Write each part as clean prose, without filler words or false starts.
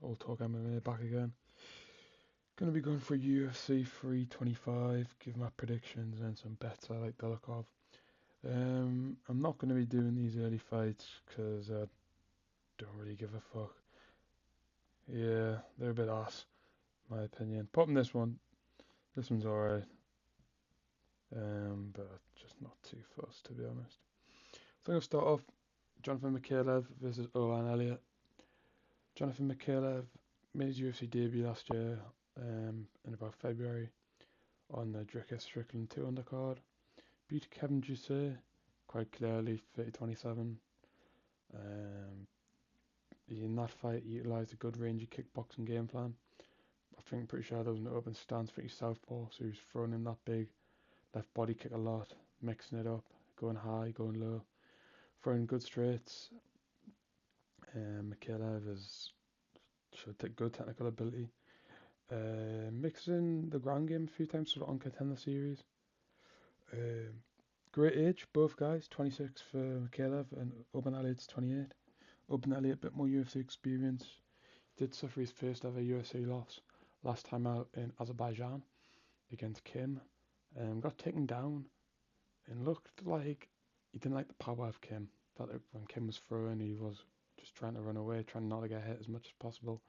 Old Talk MMA back again. Gonna be going for UFC 325, give my predictions and some bets I like the look of. I'm not gonna be doing these early fights because I don't really give a fuck. Yeah, they're a bit ass, my opinion. Apart from this one's alright. But just not too fussed to be honest. So I'm gonna start off Jonathan Micallef versus Elliot. Jonathan Micallef made his UFC debut last year, in about February, on the Dricker Strickland 2 undercard. Beat Kevin Juicy quite clearly, 30-27. In that fight, he utilised a good rangy kickboxing game plan. Pretty sure there was an open stance for his southpaw, so he was throwing in that big left body kick a lot, mixing it up, going high, going low, throwing good straights. Micallef showed good technical ability. Mixing the ground game a few times for the on contender series. Great age, both guys, 26 for Micallef and Elliot's 28. Elliot, a bit more UFC experience. Did suffer his first ever UFC loss last time out in Azerbaijan against Kim. Got taken down and looked like he didn't like the power of Kim. Felt like when Kim was throwing, he was just trying to run away, trying not to get hit as much as possible.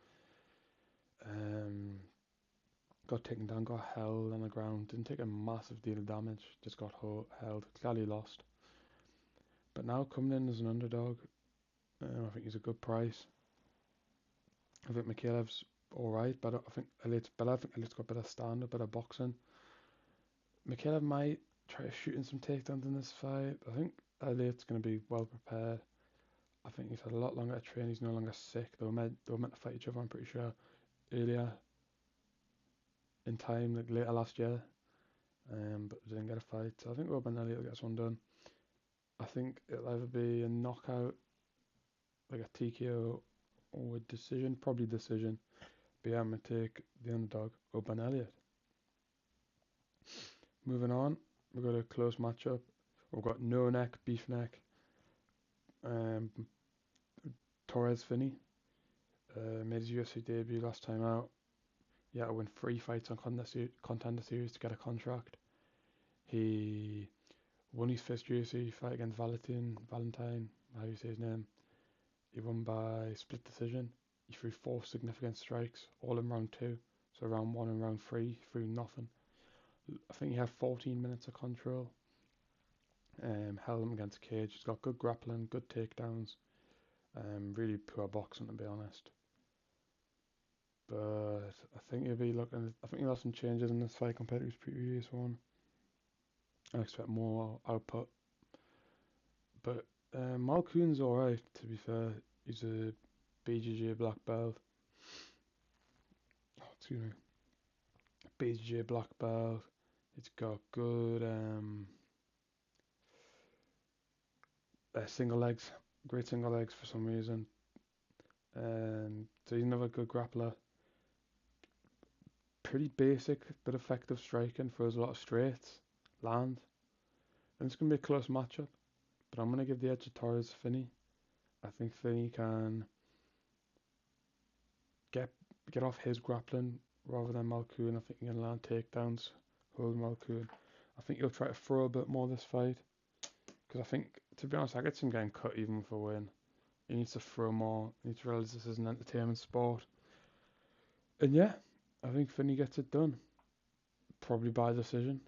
Got taken down, got held on the ground, didn't take a massive deal of damage, just got held, clearly lost. But now coming in as an underdog, I think he's a good price. I think Micallef's alright, but I think Elliot's better. I think Elliot's got better stand-up, better boxing. Micallef might try to shoot in some takedowns in this fight. I think Elliot's going to be well prepared. I think he's had a lot longer to train. He's no longer sick. They were meant to fight each other, I'm pretty sure, earlier in time, like later last year. But they didn't get a fight. So I think Elliot gets one done. I think it'll either be a knockout, like a TKO, or a decision, probably decision. But yeah, I'm going to take the underdog, Elliot. Moving on, we've got a close matchup. We've got no neck, beef neck. Torres Finney made his UFC debut last time out. He had to win 3 fights on contender series to get a contract. He won his first UFC fight against Valentine, how do you say his name? He won by split decision. He threw 4 significant strikes, all in round 2. So round 1 and round 3, he threw nothing. I think he had 14 minutes of control. Held him against cage. He's got good grappling, good takedowns. Really poor boxing, to be honest. But I think he'll have some changes in this fight compared to his previous one. I expect more output. But Malkoun's alright, to be fair. He's a BJJ black belt. Oh, excuse me. BJJ black belt. It's got good single legs. Great single legs for some reason. So he's another good grappler. Pretty basic but effective striking, throws a lot of straights, land. And it's going to be a close matchup. But I'm going to give the edge to Torres Finney. I think Finney can get off his grappling rather than Malkoun. I think he can land takedowns, hold Malkoun. I think he'll try to throw a bit more this fight. Because I think, to be honest, I get him getting cut even for a win. He needs to throw more. He needs to realize this is an entertainment sport. And yeah, I think Finney gets it done. Probably by decision.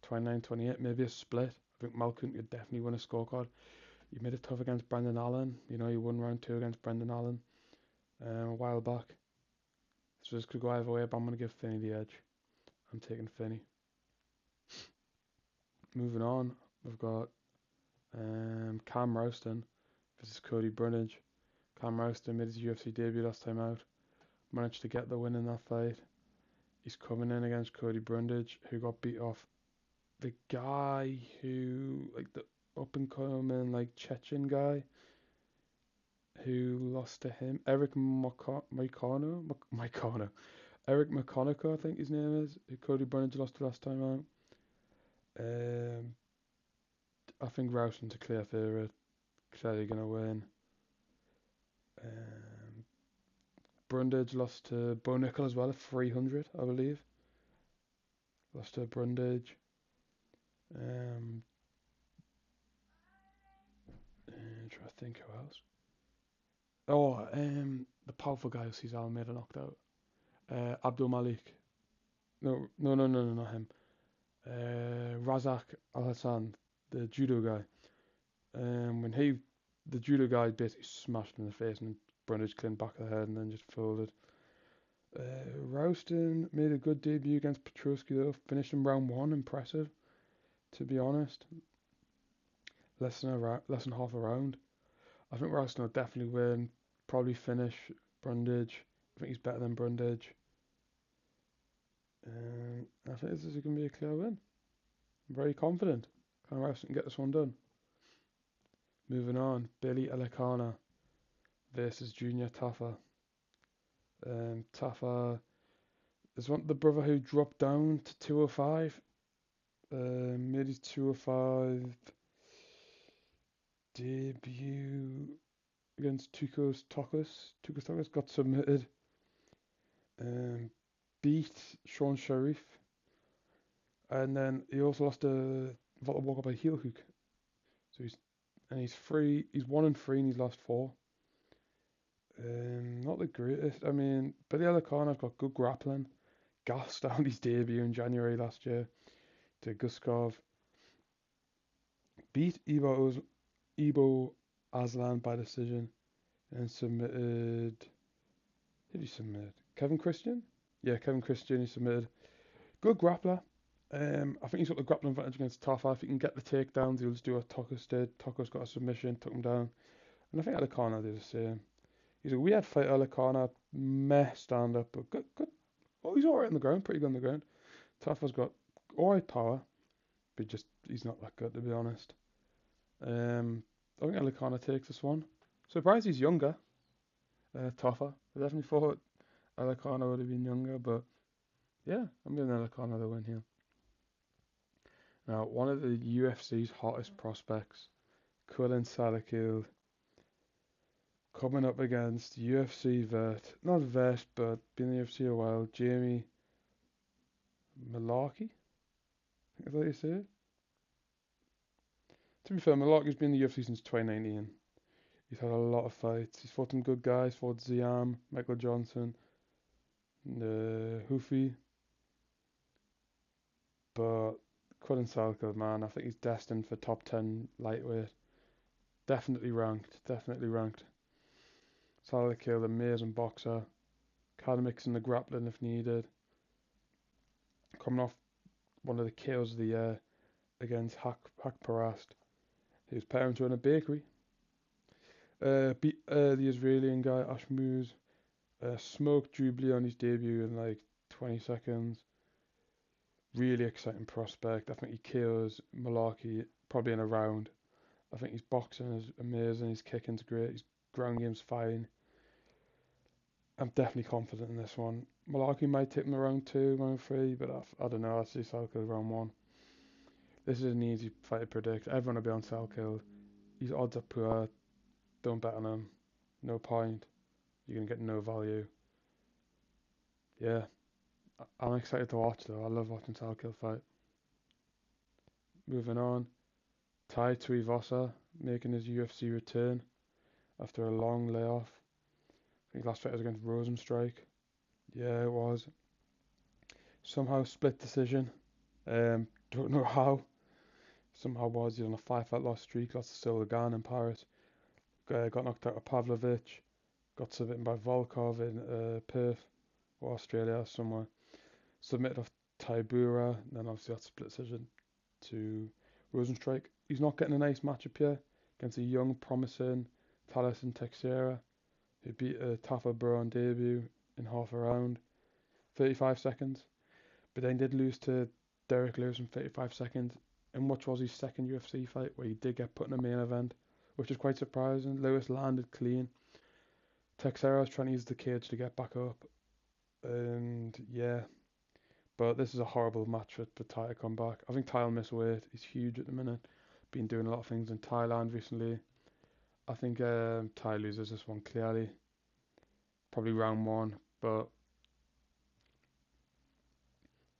29-28, maybe a split. I think Malkoun could definitely win a scorecard. He made it tough against Brendan Allen. You know, he won round 2 against Brendan Allen a while back. So this could go either way, but I'm going to give Finney the edge. I'm taking Finney. Moving on, we've got Cam Rowston versus Cody Brundage. Cam Rowston made his UFC debut last time out. Managed to get the win in that fight. He's coming in against Cody Brundage, who got beat off the guy who, like the up and coming, like Chechen guy, who lost to him, Eric Micallef, Eric McConaughey, I think his name is, who Cody Brundage lost to last time out. I think Rowston's a clear favourite, clearly going to win. Brundage lost to Bo Nickel as well at 300, I believe. Lost to Brundage. Um, trying to think who else. Oh, the powerful guy who sees Almeida knocked out. Abdul Malik. No, not him. Razak Al Hassan, the judo guy. The judo guy basically smashed him in the face and Brundage cleaned back of the head and then just folded. Rowston made a good debut against Petruski though, finished in round one, impressive, to be honest. Less than half a round. I think Rowston will definitely win, probably finish Brundage. I think he's better than Brundage. I think this is going to be a clear win. I'm very confident. Can Rowston get this one done? Moving on, Billy Elekana versus Junior Tafa. Tafa is the brother who dropped down to 205. Made his 205 debut against Tukos Tokos got submitted. Beat Sean Sharif. And then he also lost a walk up by heel hook. So he's 1-3 and he's lost 4. Not the greatest. I mean, Billy Elekana's got good grappling. Gassed out his debut in January last year to Guskov. Beat Ibo Aslan by decision and submitted. Did he submit? Kevin Christian? Yeah, Kevin Christian he submitted. Good grappler. I think he's got the grappling advantage against Tafa. If he can get the takedowns, he'll just do what Tokos did. Tokos got a submission, took him down. And I think Elekana did the same. He's a weird fighter, Elekana. Meh stand up, but good. Oh, he's alright on the ground, pretty good on the ground. Tafa's got alright power, but he's not that good to be honest. I think Elekana takes this one. Surprised he's younger. Tafa. I definitely thought Elekana would have been younger, but yeah, I'm giving Elekana the win here. Now, one of the UFC's hottest prospects, Salkilld, coming up against UFC vet, not vet, but been in the UFC a while, Jamie Mullarkey. I think that's how you say it. To be fair, Mullarkey's been in the UFC since 2019. He's had a lot of fights. He's fought some good guys. Fought Ziam, Michael Johnson, Ruffy. But Salkilld, man, I think he's destined for top 10 lightweight. Definitely ranked. Salkilld, amazing boxer. Can mix in the grappling if needed. Coming off one of the KOs of the year against Hak Parast. He was parents in a bakery. Beat the Israeli guy Ashmuz. Smoked Jubilee on his debut in like 20 seconds. Really exciting prospect. I think he KOs Mullarkey probably in a round. I think his boxing is amazing. His kicking's great. His ground game's fine. I'm definitely confident in this one. Mullarkey might take him round 2, round 3, but I don't know. I see Salkilld round 1. This is an easy fight to predict. Everyone will be on Salkilld. His odds are poor. Don't bet on him. No point. You're going to get no value. Yeah. I'm excited to watch though. I love watching Salkilld fight. Moving on. Tuivasa making his UFC return after a long layoff. I think last fight was against Rosenstrike. Yeah, it was. Somehow split decision. Don't know how. Somehow was. He's on a 5-fight loss streak. Lost to Silgan in Paris. Got knocked out of Pavlovich. Got submitted by Volkov in Perth or Australia somewhere. Submitted off Taibura. Then obviously that split decision to Rosenstrike. He's not getting a nice matchup here against a young, promising Taliesin Teixeira, who beat Tafa on debut in half a round, 35 seconds. But then did lose to Derek Lewis in 35 seconds in what was his second UFC fight, where he did get put in a main event, which is quite surprising. Lewis landed clean. Teixeira was trying to use the cage to get back up. And yeah, but this is a horrible match for Ty to come back. I think Ty will miss weight. He's huge at the minute. Been doing a lot of things in Thailand recently. I think Ty loses this one clearly. probably round 1. But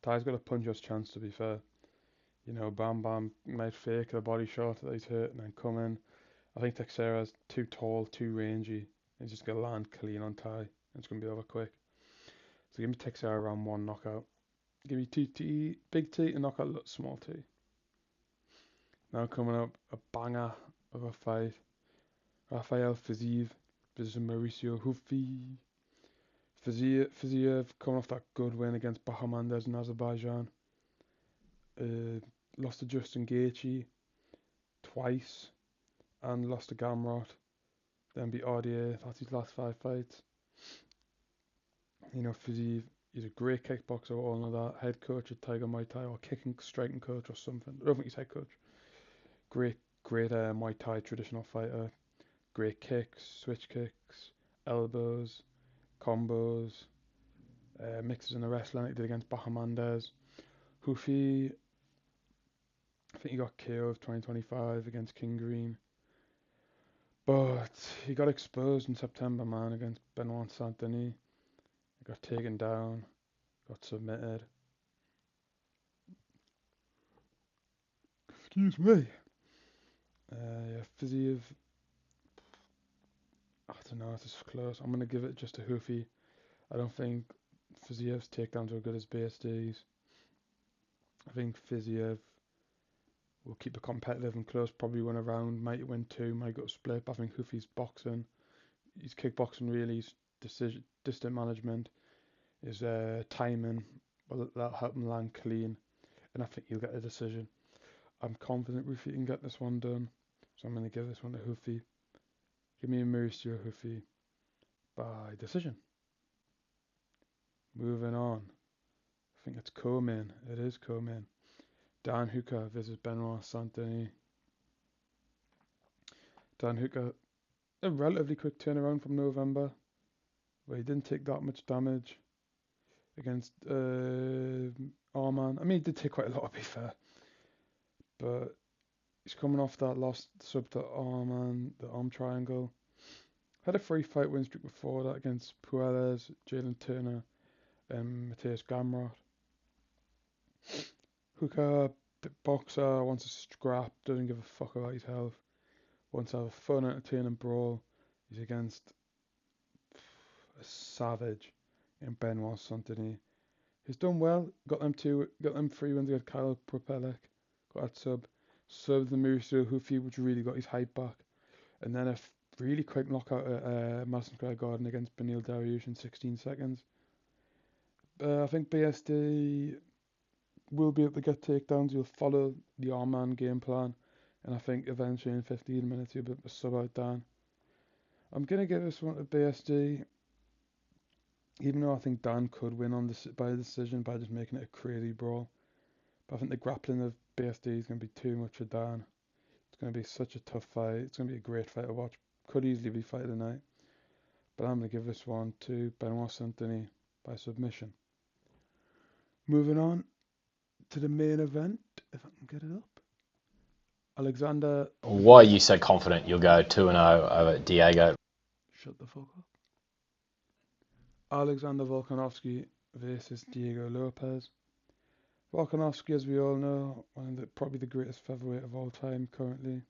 Ty's got a puncher's chance, to be fair. You know, Bam Bam might fake the body shot that he's hurt and then come in. I think Teixeira's too tall, too rangy. He's just going to land clean on Ty. And it's going to be over quick. So give me Teixeira round 1 knockout. Give me T, big T, and knockout small T. Now coming up, a banger of a fight. Rafael Fiziev versus Mauricio Ruffy. Fiziev coming off that good win against Bahamandes in Azerbaijan. Lost to Justin Gaethje twice and lost to Gamrot. Then beat RDA. That's his last 5 fights. You know, Fiziev, he's a great kickboxer, all know that. Head coach at Tiger Muay Thai, or kicking, striking coach or something. I don't think he's head coach. Great Muay Thai traditional fighter. Great kicks, switch kicks, elbows, combos, mixes in the wrestling like he did against Bahamandes. Ruffy, I think he got KO'd 2025 against King Green. But he got exposed in September, man, against Benoit Saint-Denis. He got taken down, got submitted. Excuse me. Yeah, Fiziev, I don't know, it's close. I'm going to give it just to Ruffy. I don't think Fiziev's takedowns are as good as BSD's. I think Fiziev will keep it competitive and close, probably win a round, might win 2, might go split. But I think Ruffy's boxing, his kickboxing really, his distance management, his timing, that'll help him land clean. And I think he'll get a decision. I'm confident Ruffy can get this one done. So I'm going to give this one to Ruffy. Give me a Mauricio Ruffy by decision. Moving on. I think it's co-main. It is co-main. Dan Hooker versus Benoit Saint-Denis. Dan Hooker, a relatively quick turnaround from November, where he didn't take that much damage against Arman. I mean, he did take quite a lot, to be fair. But he's coming off that lost sub to Arman, the arm triangle. Had a 3-fight win streak before that against Puelles, Jalen Turner, and Matthias Gamrot. Hooker, boxer, wants to scrap, doesn't give a fuck about his health. Wants to have a fun, entertaining brawl. He's against a savage in Benoit Saint-Denis. He's done well. Got them 3 wins against Kyle Propelek. Got that sub the Mauricio Ruffy, which really got his hype back. And then a really quick knockout at Madison Square Garden against Beneil Dariush in 16 seconds. I think BSD will be able to get takedowns. He'll follow the Arman game plan. And I think eventually in 15 minutes he'll be able to sub out Dan. I'm going to give this one to BSD. Even though I think Dan could win on this by decision by just making it a crazy brawl. But I think the grappling of BSD is going to be too much for Dan. It's going to be such a tough fight. It's going to be a great fight to watch. Could easily be fight of the night. But I'm going to give this one to Benoit Saint-Denis by submission. Moving on to the main event, if I can get it up. Alexander. Why are you so confident you'll go 2-0 over Diego? Shut the fuck up. Alexander Volkanovski versus Diego Lopes. Volkanovski, as we all know, probably the greatest featherweight of all time currently.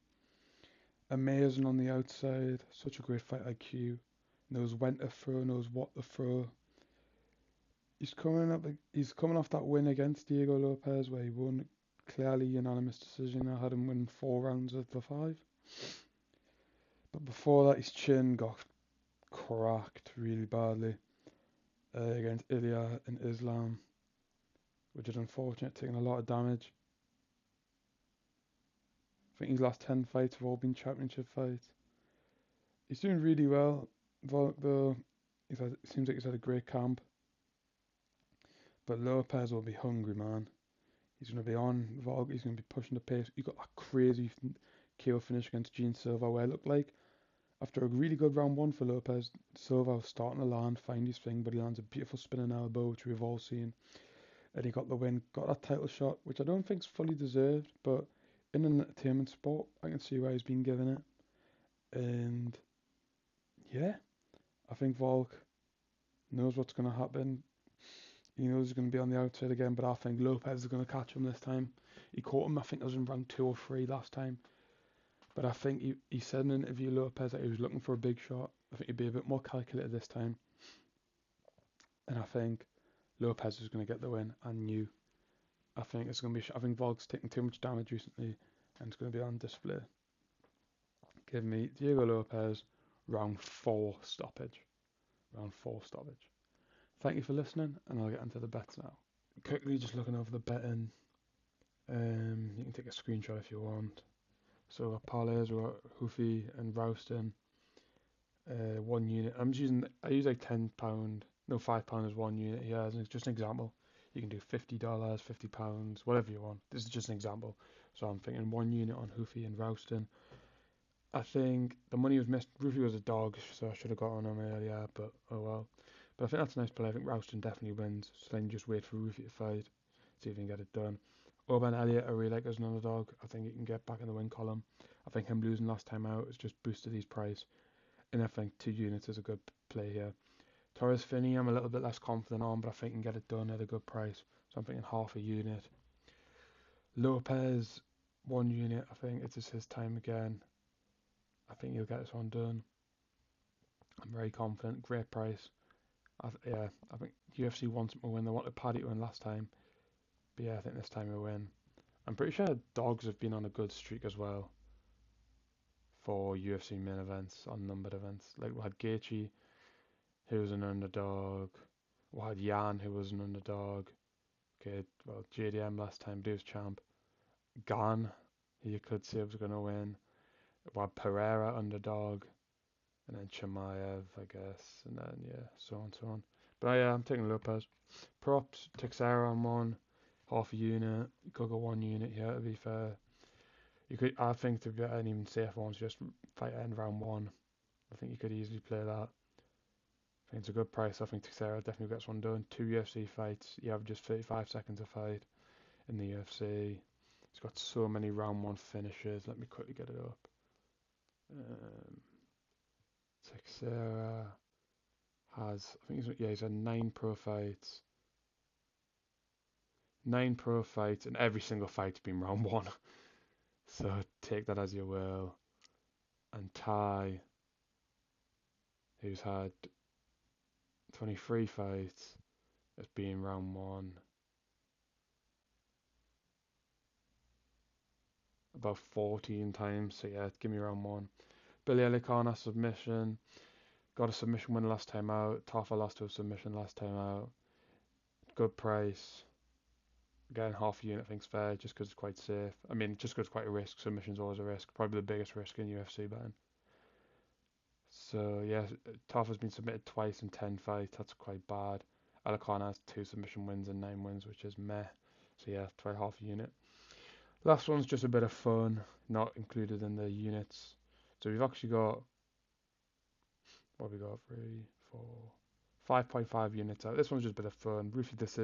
Amazing on the outside, such a great fight IQ. Knows when to throw, knows what to throw. He's coming off that win against Diego Lopes where he won clearly unanimous decision. I had him win 4 rounds of the 5. But before that, his chin got cracked really badly against Elliot and Islam, which is unfortunate, taking a lot of damage. I think his last 10 fights have all been championship fights. He's doing really well. Volk, though, it seems like he's had a great camp. But Lopes will be hungry, man. He's going to be on Volk. He's going to be pushing the pace. He got that crazy KO finish against Gene Silva where it looked like after a really good round 1 for Lopes, Silva was starting to land, find his thing, but he lands a beautiful spinning elbow, which we've all seen. And he got the win, got that title shot, which I don't think is fully deserved, but in an entertainment sport, I can see why he's been given it. And yeah, I think Volk knows what's going to happen. He knows he's going to be on the outside again, but I think Lopes is going to catch him this time. He caught him, I think it was in round 2 or 3 last time. But I think he said in an interview, Lopes, that he was looking for a big shot. I think he'd be a bit more calculated this time. And I think Lopes is going to get the win. I knew. I think it's going to be. I think Volk's taken too much damage recently, and it's going to be on display. Give me Diego Lopes, round 4 stoppage. Round 4 stoppage. Thank you for listening, and I'll get into the bets now. Quickly, just looking over the betting. You can take a screenshot if you want. So our parlays were Ruffy and Rowston. 1 unit. I use like £10. No, £5 is 1 unit here. As just an example. You can do $50, £50, whatever you want. This is just an example. So I'm thinking 1 unit on Ruffy and Rowston. I think the money was missed. Ruffy was a dog, so I should have got on him earlier, but oh well. But I think that's a nice play. I think Rowston definitely wins. So then you just wait for Ruffy to fight, see if he can get it done. Elliot, I really like as an underdog. I think he can get back in the win column. I think him losing last time out has just boosted his price. And I think 2 units is a good play here. Finney, I'm a little bit less confident on, but I think he can get it done at a good price. So I'm thinking half a unit. Lopes, 1 unit. I think it is his time again. I think he'll get this one done. I'm very confident. Great price. I think UFC wants him to win. They wanted Paddy to win last time. But yeah, I think this time he'll win. I'm pretty sure dogs have been on a good streak as well for UFC main events, on numbered events. Like we had Gaethje, who was an underdog. We had Jan, who was an underdog. Okay, well, JDM last time, but he was champ. Gan, who you could say was going to win. We had Pereira, underdog. And then Chimaev, I guess. And then, yeah, so on and so on. But yeah, I'm taking Lopes. Props, Teixeira on 1, half a unit. You could go 1 unit here, to be fair. You could, I think, to be an even safer ones, just fight end round 1. I think you could easily play that. I think it's a good price. I think Teixeira definitely gets one done. 2 UFC fights. He averages 35 seconds a fight in the UFC. He's got so many round 1 finishes. Let me quickly get it up. Teixeira has, I think he's had 9 pro fights. 9 pro fights, and every single fight's been round 1. So take that as you will. And Tai, who's had 23 fights, has been round 1. About 14 times, so yeah, give me round 1. Billy Elekana submission. Got a submission win last time out. Tafa lost to a submission last time out. Good price. Again, half a unit I think's fair, just because it's quite safe. I mean, just because it's quite a risk. Submission's always a risk. Probably the biggest risk in UFC betting. So yeah, Tafa's been submitted twice in 10 fights. That's quite bad. Elekana has 2 submission wins and 9 wins, which is meh. So yeah, try half a unit. Last one's just a bit of fun, not included in the units. So we've actually got, what have we got? 3, 4, 5.5 units out. This one's just a bit of fun. Ruffy decision.